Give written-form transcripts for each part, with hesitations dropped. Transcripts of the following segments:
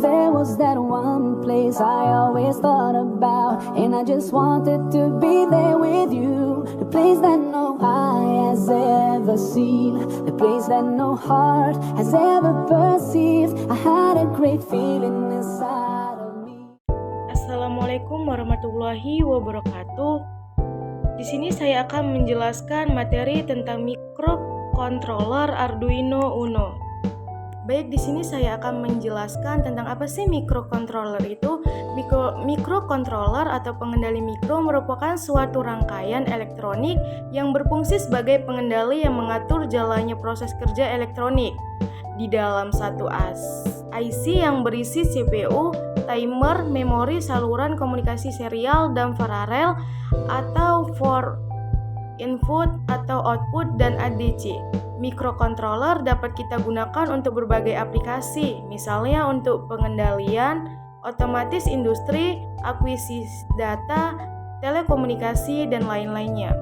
there was that one place I always thought about, and I just wanted to be there with you. The place that no eye has ever seen, the place that no heart has ever perceived. I had a great feeling inside of me. Assalamualaikum warahmatullahi wabarakatuh. Di sini saya akan menjelaskan materi tentang microcontroller Arduino Uno. Baik, di sini saya akan menjelaskan tentang apa sih microcontroller itu. Microcontroller atau pengendali mikro merupakan suatu rangkaian elektronik yang berfungsi sebagai pengendali yang mengatur jalannya proses kerja elektronik. Di dalam satu IC yang berisi CPU, timer, memori, saluran komunikasi serial dan paralel atau for input atau output dan ADC. Microcontroller dapat kita gunakan untuk berbagai aplikasi, misalnya untuk pengendalian otomatis industri, akuisisi data, telekomunikasi, dan lain-lainnya.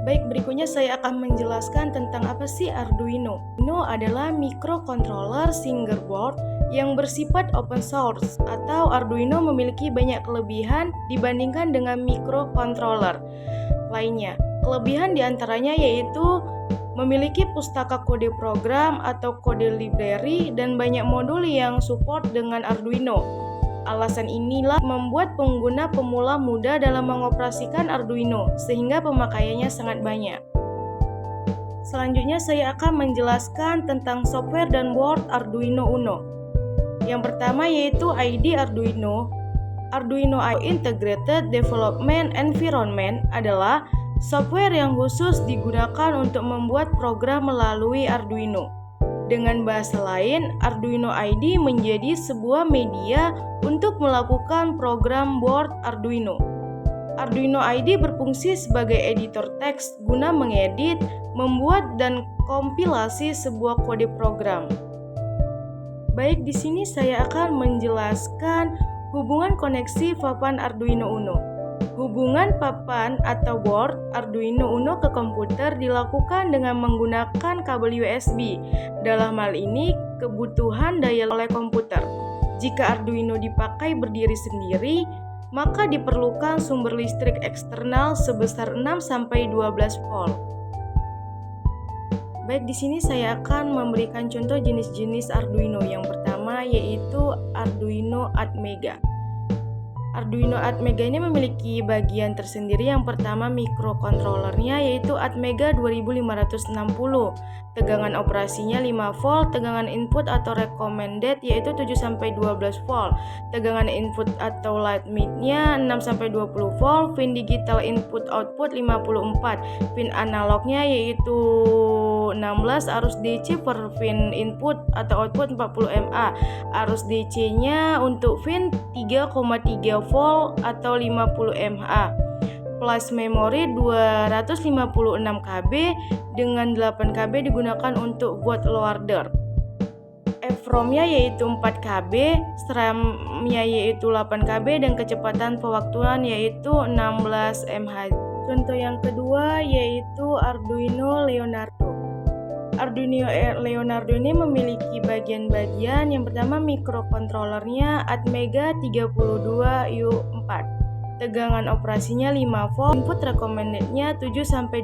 Baik, berikutnya saya akan menjelaskan tentang apa sih Arduino. Arduino adalah microcontroller single board yang bersifat open source, atau Arduino memiliki banyak kelebihan dibandingkan dengan microcontroller lainnya. Kelebihan diantaranya yaitu memiliki pustaka kode program atau kode library dan banyak modul yang support dengan Arduino. Alasan inilah membuat pengguna pemula mudah dalam mengoperasikan Arduino, sehingga pemakaiannya sangat banyak. Selanjutnya saya akan menjelaskan tentang software dan board Arduino Uno. Yang pertama yaitu ID Arduino. Arduino Integrated Development Environment adalah software yang khusus digunakan untuk membuat program melalui Arduino. Dengan bahasa lain, Arduino ID menjadi sebuah media untuk melakukan program board Arduino. Arduino ID berfungsi sebagai editor teks guna mengedit, membuat, dan kompilasi sebuah kode program. Baik, di sini saya akan menjelaskan hubungan koneksi papan Arduino Uno. Hubungan papan atau board Arduino Uno ke komputer dilakukan dengan menggunakan kabel USB. Dalam hal ini, kebutuhan daya oleh komputer. Jika Arduino dipakai berdiri sendiri, maka diperlukan sumber listrik eksternal sebesar 6-12 volt. Baik, di sini saya akan memberikan contoh jenis-jenis Arduino. Yang pertama yaitu Arduino Atmega. Arduino Atmega ini memiliki bagian tersendiri. Yang pertama microcontrollernya yaitu Atmega 2560. Tegangan operasinya 5 volt, tegangan input atau recommended yaitu 7-12 volt. Tegangan input atau limit-nya 6-20 volt, pin digital input output 54, pin analognya yaitu 16, arus DC per pin input atau output 40 mA. Arus DC-nya untuk pin 3,3 volt atau 50 mA. Flash memory 256 KB dengan 8 KB digunakan untuk bootloader. EEPROM-nya yaitu 4 KB, SRAM-nya yaitu 8 KB dan kecepatan pewaktuan yaitu 16 mHz. Contoh yang kedua yaitu Arduino Leonardo. Arduino Leonardo ini memiliki bagian-bagian. Yang pertama microcontrollernya Atmega 32U4. Tegangan operasinya 5 volt, input recommended-nya 7-12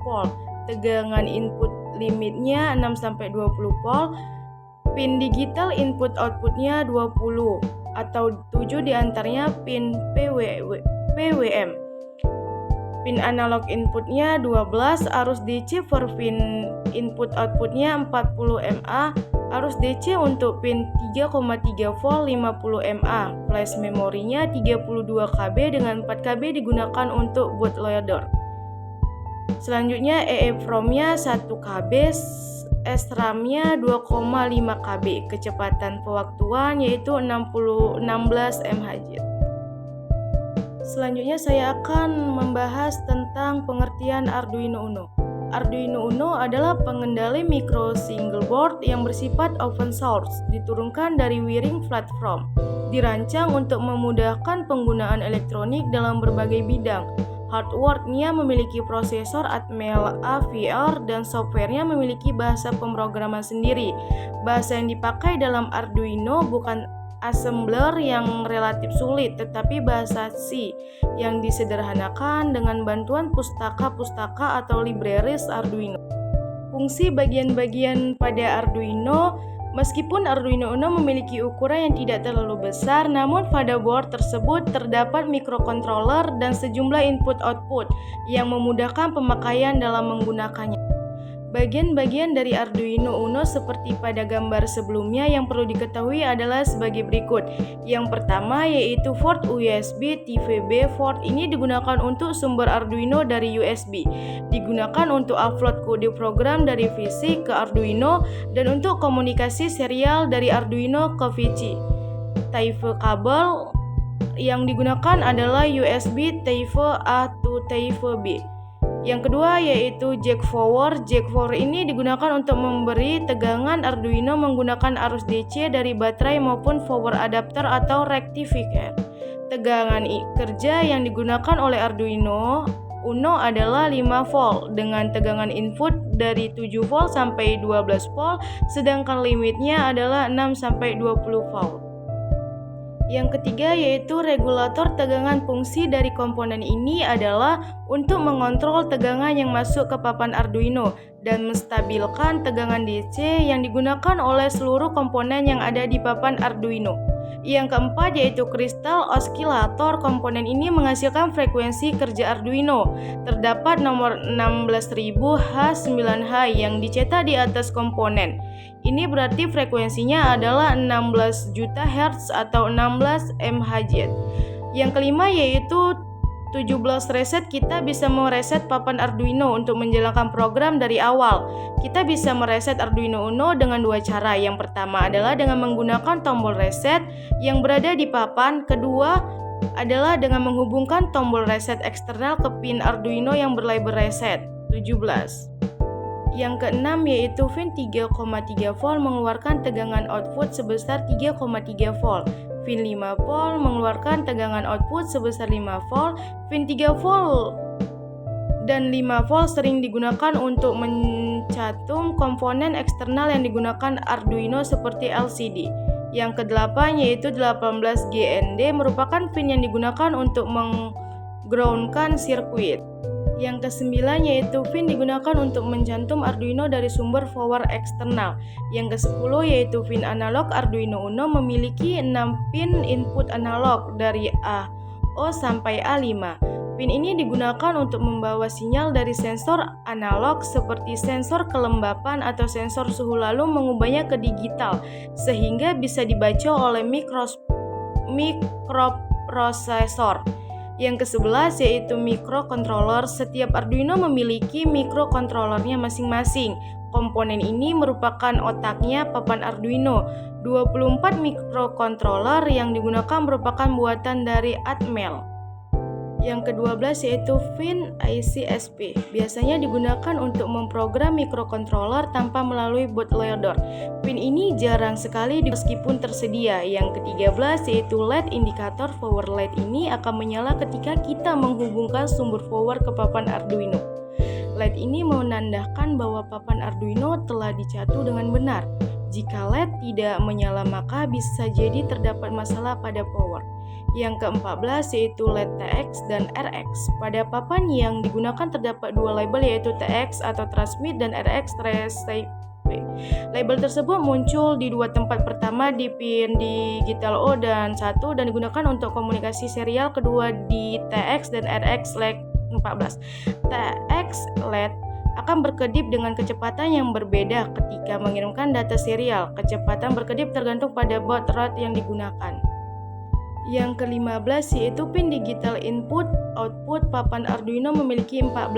volt. Tegangan input limitnya 6-20 volt. Pin digital input output-nya 20 atau 7 diantaranya pin PWM. Pin analog inputnya 12, arus DC per pin input outputnya 40 mA, arus DC untuk pin 3,3 volt 50 mA. Flash memorinya 32 KB dengan 4 KB digunakan untuk bootloader. Selanjutnya EEPROM-nya 1 KB, SRAM-nya 2,5 KB. Kecepatan pewaktuan yaitu 16 mHz. Selanjutnya saya akan membahas tentang pengertian Arduino Uno. Arduino Uno adalah pengendali micro single board yang bersifat open source, diturunkan dari Wiring Platform. Dirancang untuk memudahkan penggunaan elektronik dalam berbagai bidang. Hardware-nya memiliki prosesor Atmel AVR dan software-nya memiliki bahasa pemrograman sendiri. Bahasa yang dipakai dalam Arduino bukan assembler yang relatif sulit, tetapi bahasa C yang disederhanakan dengan bantuan pustaka-pustaka atau libraries Arduino. Fungsi bagian-bagian pada Arduino. Meskipun Arduino Uno memiliki ukuran yang tidak terlalu besar, namun pada board tersebut terdapat microcontroller dan sejumlah input-output yang memudahkan pemakaian dalam menggunakannya. Bagian-bagian dari Arduino Uno seperti pada gambar sebelumnya yang perlu diketahui adalah sebagai berikut. Yang pertama yaitu port USB Type-B. Port ini digunakan untuk sumber Arduino dari USB, digunakan untuk upload kode program dari PC ke Arduino dan untuk komunikasi serial dari Arduino ke PC. Type kabel yang digunakan adalah USB Type A to Type B. Yang kedua yaitu jack power. Jack power ini digunakan untuk memberi tegangan Arduino menggunakan arus DC dari baterai maupun power adapter atau rectifier. Tegangan kerja yang digunakan oleh Arduino Uno adalah 5 volt dengan tegangan input dari 7 volt sampai 12 volt, sedangkan limitnya adalah 6 sampai 20 volt. Yang ketiga yaitu regulator tegangan. Fungsi dari komponen ini adalah untuk mengontrol tegangan yang masuk ke papan Arduino dan menstabilkan tegangan DC yang digunakan oleh seluruh komponen yang ada di papan Arduino. Yang keempat yaitu kristal osilator. Komponen ini menghasilkan frekuensi kerja Arduino. Terdapat nomor 16000H9H yang dicetak di atas komponen. Ini berarti frekuensinya adalah 16 juta Hz atau 16 MHz. Yang kelima yaitu 17 reset. Kita bisa mereset papan Arduino untuk menjalankan program dari awal. Kita bisa mereset Arduino Uno dengan dua cara. Yang pertama adalah dengan menggunakan tombol reset yang berada di papan. Kedua adalah dengan menghubungkan tombol reset eksternal ke pin Arduino yang berlabel reset 17. Yang keenam yaitu pin 3,3 volt mengeluarkan tegangan output sebesar 3,3 volt. Pin 5 volt mengeluarkan tegangan output sebesar 5 volt. Pin 3 volt dan 5 volt sering digunakan untuk mencatum komponen eksternal yang digunakan Arduino seperti LCD. Yang ke-8 yaitu 18 GND merupakan pin yang digunakan untuk menggroundkan sirkuit. Yang ke-9 yaitu pin digunakan untuk mencantum Arduino dari sumber power eksternal. Yang ke-10 yaitu pin analog. Arduino Uno memiliki 6 pin input analog dari A0 sampai A5. Pin ini digunakan untuk membawa sinyal dari sensor analog seperti sensor kelembapan atau sensor suhu lalu mengubahnya ke digital sehingga bisa dibaca oleh mikroprosesor. Yang ke-11 yaitu microcontroller. Setiap Arduino memiliki microcontrollernya masing-masing. Komponen ini merupakan otaknya papan Arduino. 24 microcontroller yang digunakan merupakan buatan dari Atmel. Yang ke-12 yaitu pin IC/SP. Biasanya digunakan untuk memprogram microcontroller tanpa melalui bootloader. Pin ini jarang sekali meskipun tersedia. Yang ke-13 yaitu LED indikator. Power LED ini akan menyala ketika kita menghubungkan sumber power ke papan Arduino. LED ini menandakan bahwa papan Arduino telah dicatu dengan benar. Jika LED tidak menyala maka bisa jadi terdapat masalah pada power. Yang ke-14 yaitu LED TX dan RX. Pada papan yang digunakan terdapat dua label yaitu TX atau transmit dan RX receive. Label tersebut muncul di dua tempat. Pertama di pin digital O dan 1 dan digunakan untuk komunikasi serial. Kedua di TX dan RX LED 14. TX LED akan berkedip dengan kecepatan yang berbeda ketika mengirimkan data serial. Kecepatan berkedip tergantung pada baud rate yang digunakan. Yang ke-15 yaitu pin digital input output. Papan Arduino memiliki 14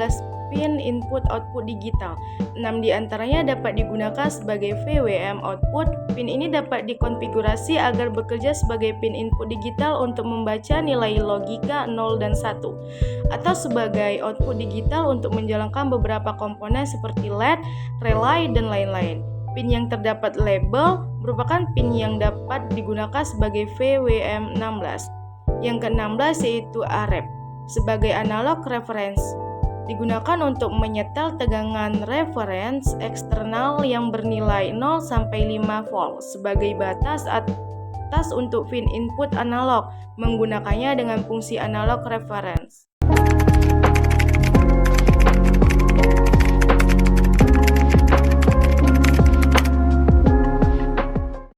pin input output digital. 6 diantaranya dapat digunakan sebagai VWM output. Pin ini dapat dikonfigurasi agar bekerja sebagai pin input digital untuk membaca nilai logika 0 dan 1 atau sebagai output digital untuk menjalankan beberapa komponen seperti LED, relay, dan lain-lain. Pin yang terdapat label merupakan pin yang dapat digunakan sebagai VWM16. Yang ke-16 yaitu AREP sebagai analog reference. Digunakan untuk menyetel tegangan reference eksternal yang bernilai 0 sampai 5 volt sebagai batas terbatas untuk pin input analog, menggunakannya dengan fungsi analog reference.